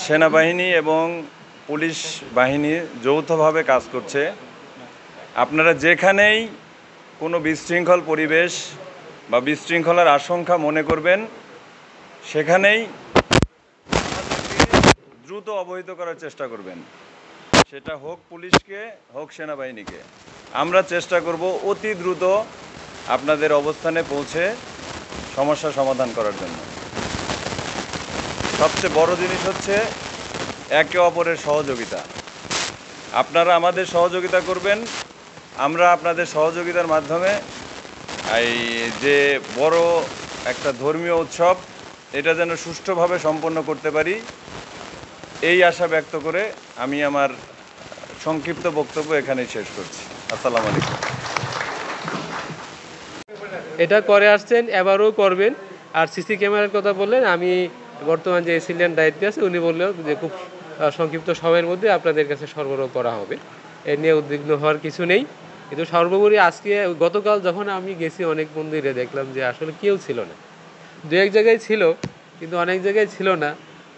সেনাবাহিনী এবং পুলিশ বাহিনী যৌথভাবে কাজ করছে। আপনারা যেখানেই কোনো বিশৃঙ্খল পরিবেশ বা বিশৃঙ্খলার আশঙ্কা মনে করবেন, সেখানেই দ্রুত অবহিত করার চেষ্টা করবেন। সেটা হোক পুলিশকে, হোক সেনাবাহিনীকে। আমরা চেষ্টা করব অতি দ্রুত আপনাদের অবস্থানে পৌঁছে সমস্যা সমাধান করার জন্য। সবচেয়ে বড় জিনিস হচ্ছে একে অপরের সহযোগিতা। আপনারা আমাদের সহযোগিতা করবেন, আমরা আপনাদের সহযোগিতার মাধ্যমে এই যে বড় একটা ধর্মীয় উৎসব, এটা যেন সুষ্ঠুভাবে সম্পন্ন করতে পারি, এই আশা ব্যক্ত করে আমি আমার সংক্ষিপ্ত বক্তব্য এখানেই শেষ করছি। আসসালামু আলাইকুম। এটা করে আসছেন, এবারও করবেন। আর সিসি ক্যামেরার কথা বললেন, আমি বর্তমান যে এসিলিয়ান দায়িত্বে আছে উনি বললেও যে খুব সংক্ষিপ্ত সময়ের মধ্যে আপনাদের কাছে সরবরাহ করা হবে। এ নিয়ে উদ্বিগ্ন হওয়ার কিছু নেই। কিন্তু সর্বোপরি আজকে গতকাল যখন আমি গেছি অনেক মন্দিরে, দেখলাম যে আসলে কেউ ছিল না। দু এক জায়গায় ছিল, কিন্তু অনেক জায়গায় ছিল না।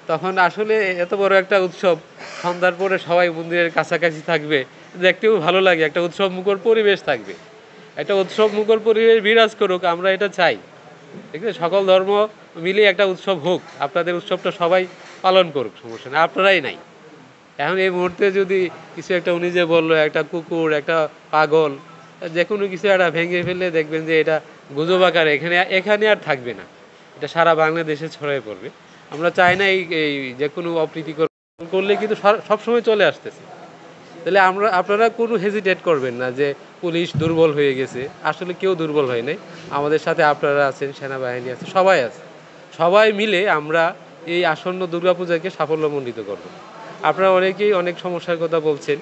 তখন আসলে এত বড় একটা উৎসব, সন্ধ্যার পরে সবাই মন্দিরের কাছাকাছি থাকবে, দেখতেও ভালো লাগে, একটা উৎসব মুখর পরিবেশ থাকবে, একটা উৎসব মুখর পরিবেশ বিরাজ করুক, আমরা এটা চাই। ঠিক আছে, সকল ধর্ম মিলিয়ে একটা উৎসব হোক, আপনাদের উৎসবটা সবাই পালন করুক, সমস্যা নেই, আপনারাই নাই। এখন এই মুহূর্তে যদি কিছু একটা, উনি যে বললো একটা কুকুর, একটা পাগল, যে কোনো কিছু একটা ভেঙে ফেললে দেখবেন যে এটা গুজব আকারে এখানে আর থাকবে না, এটা সারা বাংলাদেশে ছড়িয়ে পড়বে। আমরা চাই না এই যে কোনো অপ্রীতিকর করলে কিন্তু সবসময় চলে আসতেছে। তাহলে আপনারা কোনো হেজিটেট করবেন না যে পুলিশ দুর্বল হয়ে গেছে। আসলে কেউ দুর্বল হয় নাই, আমাদের সাথে আপনারা আছেন, সেনাবাহিনী আছে, সবাই আছে। সবাই মিলে আমরা এই আসন্ন দুর্গাপূজাকে সাফল্যমণ্ডিত করব। আপনারা অনেকেই অনেক সমস্যার কথা বলছেন,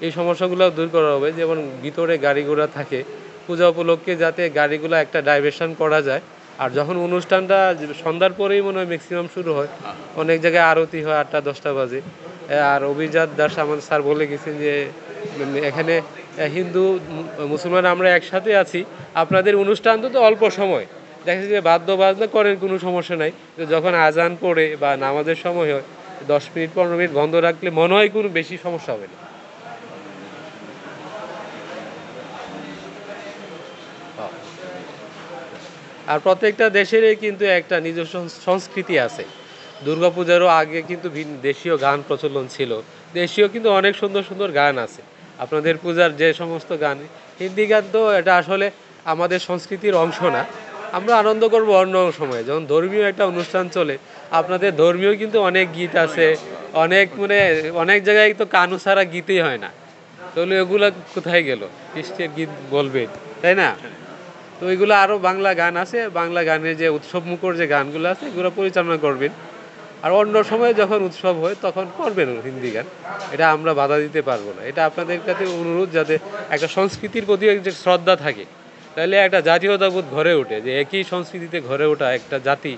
এই সমস্যাগুলো দূর করা হবে। যেমন ভিতরে গাড়ি ঘোড়া থাকে, পূজা উপলক্ষে যাতে গাড়িগুলো একটা ডাইভারশন করা যায়। আর যখন অনুষ্ঠানটা সন্ধ্যার পরেই মনে হয় ম্যাক্সিমাম শুরু হয়, অনেক জায়গায় আরতি হয় 8টা-10টা বাজে। আর অভিজাত দাস আমার স্যার বলে গেছেন যে এখানে হিন্দু মুসলমান আমরা একসাথে আছি, আপনাদের অনুষ্ঠান তো অল্প সময়, দেখা যায় যে বাদ্য বাজনা করেন, কোনো সমস্যা নাই। যখন আজান পড়ে বা নামাজের সময় হয় 10 মিনিট 15 মিনিট বন্ধ রাখলে মনে হয় কোনো বেশি সমস্যা হবে না। আর প্রত্যেকটা দেশেরই কিন্তু একটা নিজস্ব সংস্কৃতি আছে। দুর্গাপূজারও আগে কিন্তু দেশীয় গান প্রচলন ছিল, দেশীয় কিন্তু অনেক সুন্দর সুন্দর গান আছে। আপনাদের পূজার যে সমস্ত গান, হিন্দি গান তো এটা আসলে আমাদের সংস্কৃতির অংশ না। আমরা আনন্দ করব অন্য সময়, যখন ধর্মীয় একটা অনুষ্ঠান চলে। আপনাদের ধর্মীয় কিন্তু অনেক গীত আছে, অনেক জায়গায় তো কানু ছাড়া গীতই হয় না। তাহলে ওগুলা কোথায় গেল? খ্রিস্টের গীত বলবেন, তাই না? তো ওইগুলো আরও বাংলা গান আছে, বাংলা গানের যে উৎসব মুখর যে গানগুলো আছে এগুলো পরিচালনা করবেন। আর অন্য সময় যখন উৎসব হয় তখন করবেন হিন্দি গান, এটা আমরা বাধা দিতে পারবো না। এটা আপনাদের কাছে অনুরোধ, যাতে একটা সংস্কৃতির প্রতি যে শ্রদ্ধা থাকে, তাহলে একটা জাতীয়তাবোধ গড়ে ওঠে, যে একই সংস্কৃতিতে গড়ে ওঠা একটা জাতি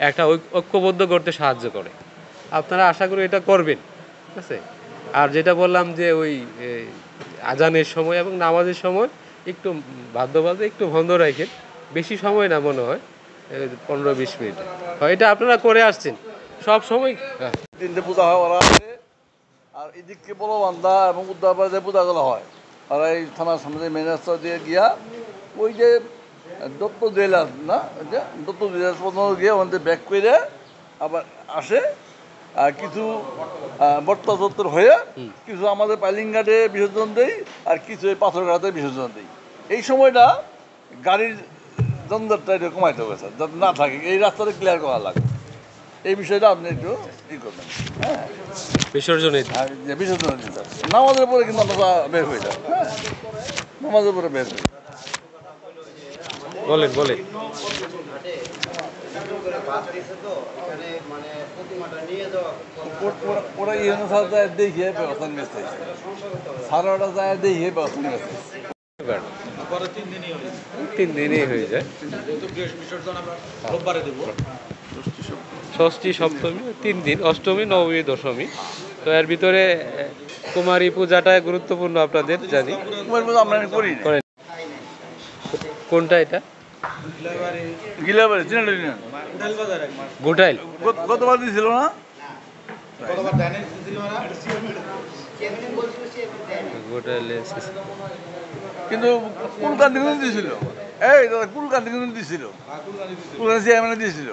একটা ঐক্যবদ্ধ করতে সাহায্য করে। আপনারা আশা করি এটা করবেন, ঠিক আছে? আর যেটা বললাম যে ওই আজানের সময় এবং নামাজের সময় একটু বাদ্যবাজে একটু বন্ধ রাখেন, বেশি সময় না, মনে হয় 15-20 মিনিট হয়। এটা আপনারা করে আসছেন সব সময়। 3টে পূজা হয় ওরা আছে। আর এদিকে বড় বান্ধা এবং উদ্দারপাড়ে যে পূজাগুলো হয়, আর এই থানার সামনে মেন রাস্তা দিয়ে গিয়া ওই যে দত্ত জুয়েলার্স না, ওই যে দত্ত জুয়েলার্স পর্যন্ত গিয়ে ওখান ব্যাক করে আবার আসে। আর কিছু বর্তা চত্বর হয়ে কিছু আমাদের পাইলিংঘাটে বিসর্জন দেই, আর কিছু এই পাথরঘাটে বিসর্জন দেই। এই সময়টা গাড়ির জঞ্জাটটা একটু কমাইতে হবে স্যার, যাতে না থাকে, এই রাস্তাটা ক্লিয়ার করা লাগে। এই বিষয়টা আপনি একটু ই করবেন। হ্যাঁ, বিসর্জনের বিসর্জন দিতে নামাজের পরে কিন্তু আমরা বের হয়ে যাই। হ্যাঁ, নামাজের পরে বের হই। বলেন বলেন। ওরা ইউনো স্যার যায় দেখিয়ে ব্যবস্থা নিয়েছে, সারা ওটা যায় দেখিয়ে ব্যবস্থা নিয়েছে। 3 দিনই হয়ে যায়, ষষ্ঠী সপ্তমী 3 দিন, অষ্টমী নবমী দশমী। তো এর ভিতরে কুমারী পূজাটা গুরুত্বপূর্ণ, আপনাদের জানি। কুমারী পূজা আমরা করি না। কোনটা এটা? গিলাবাড়ি, গোটাইল। গতবার দিয়েছিল না? গোটা সিসি কিন্তু কুলকান্তি দিয়েছিল, এই দাদা কুলকান্তি দিয়েছিল, কুলকান্তি চেয়ারম্যানে দিয়েছিল।